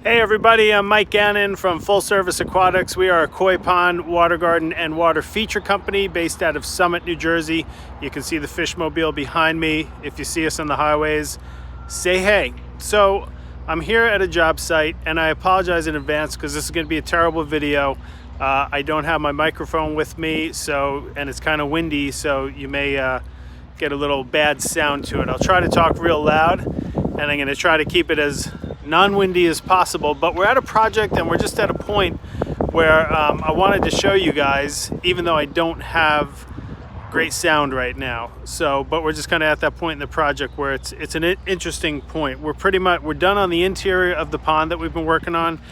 Hey everybody, I'm Mike Gannon from Service Aquatics. We are a koi pond, water garden, and water feature company based out of Summit, New Jersey. You can see the fishmobile behind me. If you see us on the highways, say hey. So I'm here at a job site, and I apologize in advance because this is going to be a terrible video. I don't have my microphone with me, and it's kind of windy, so you may get a little bad sound to it. I'll try to talk real loud, and I'm going to try to keep it as non-windy as possible. But we're at a project, and we're just at a point where I wanted to show you guys, even though I don't have great sound right now. But we're just kind of at that point in the project where it's an interesting point. We're done on the interior of the pond that we've been working on,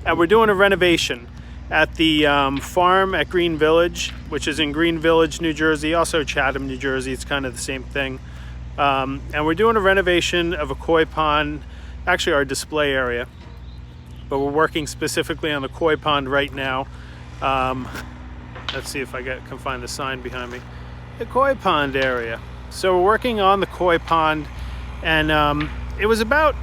and we're doing a renovation at the farm at Green Village, which is in Green Village, New Jersey, also Chatham, New Jersey. It's kind of the same thing. And we're doing a renovation of a koi pond, actually our display area, but we're working specifically on the koi pond right now. Let's see if I can find the sign behind me. The koi pond area. So we're working on the koi pond, and it was about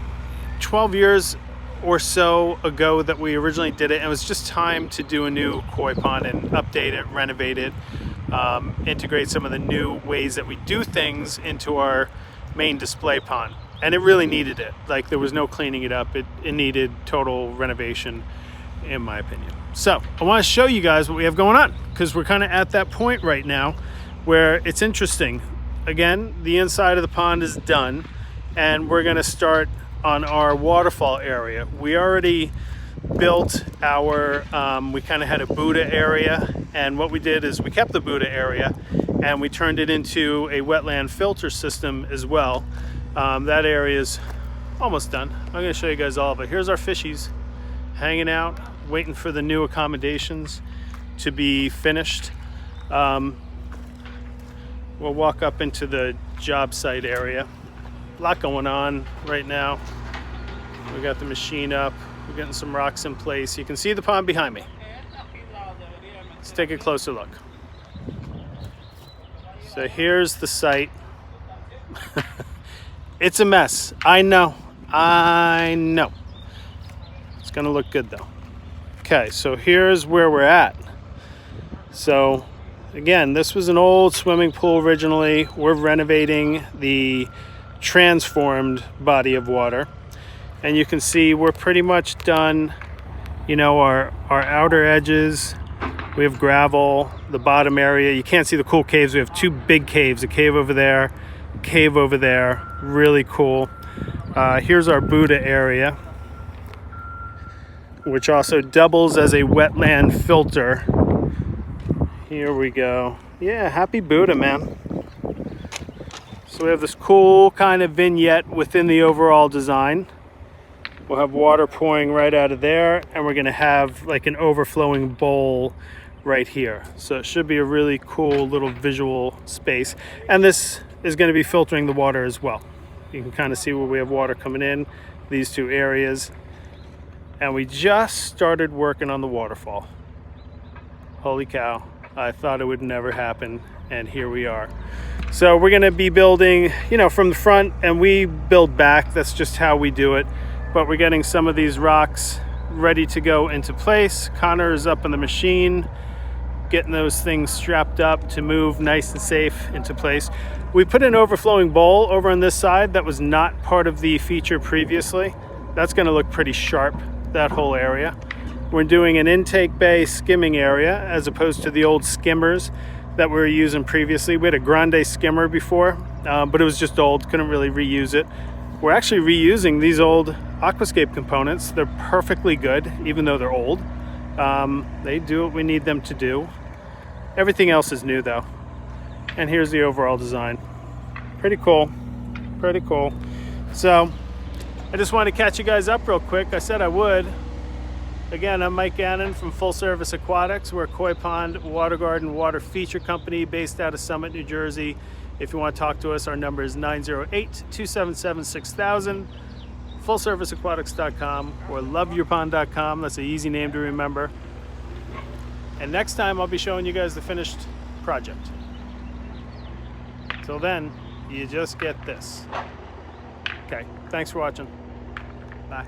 12 years or so ago that we originally did it, and it was just time to do a new koi pond and update it, renovate it, integrate some of the new ways that we do things into our main display pond. And it really needed it. Like, there was no cleaning it up. It needed total renovation, in my opinion. So I want to show you guys what we have going on, because we're kind of at that point right now where it's interesting. Again, the inside of the pond is done, and we're going to start on our waterfall area. We already built our, we kind of had a Buddha area, and what we did is we kept the Buddha area and we turned it into a wetland filter system as well. That area is almost done. I'm going to show you guys all of it. Here's our fishies hanging out, waiting for the new accommodations to be finished. We'll walk up into the job site area. A lot going on right now. We got the machine up. We're getting some rocks in place. You can see the pond behind me. Let's take a closer look. So here's the site. It's a mess. I know. It's gonna look good though. Okay, so here's where we're at. So again, this was an old swimming pool originally. We're renovating the transformed body of water. And you can see we're pretty much done, our outer edges. We have gravel, the bottom area. You can't see the cool caves. We have two big caves, a cave over there, cave over there. Really cool. Here's our Buddha area, which also doubles as a wetland filter. Here we go. Yeah, happy Buddha, man. So we have this cool kind of vignette within the overall design. We'll have water pouring right out of there, and we're going to have like an overflowing bowl right here. So it should be a really cool little visual space. And this is going to be filtering the water as well. You can kind of see where we have water coming in, these two areas. And we just started working on the waterfall. Holy cow, I thought it would never happen, and here we are. So we're going to be building, from the front, and we build back. That's just how we do it. But we're getting some of these rocks ready to go into place. Connor is up in the machine, getting those things strapped up to move nice and safe into place. We put an overflowing bowl over on this side that was not part of the feature previously. That's going to look pretty sharp, that whole area. We're doing an intake bay skimming area as opposed to the old skimmers that we were using previously. We had a grande skimmer before, but it was just old, couldn't really reuse it. We're actually reusing these old aquascape components. They're perfectly good, even though they're old. They do what we need them to do. Everything else is new though. And here's the overall design. Pretty cool, pretty cool. So I just wanted to catch you guys up real quick. I said I would. Again, I'm Mike Gannon from Service Aquatics. We're a koi pond, water garden, water feature company based out of Summit, New Jersey. If you want to talk to us, our number is 908-277-6000, fullserviceaquatics.com, or loveyourpond.com. That's an easy name to remember. And next time I'll be showing you guys the finished project. Till then, you just get this. Okay, thanks for watching. Bye.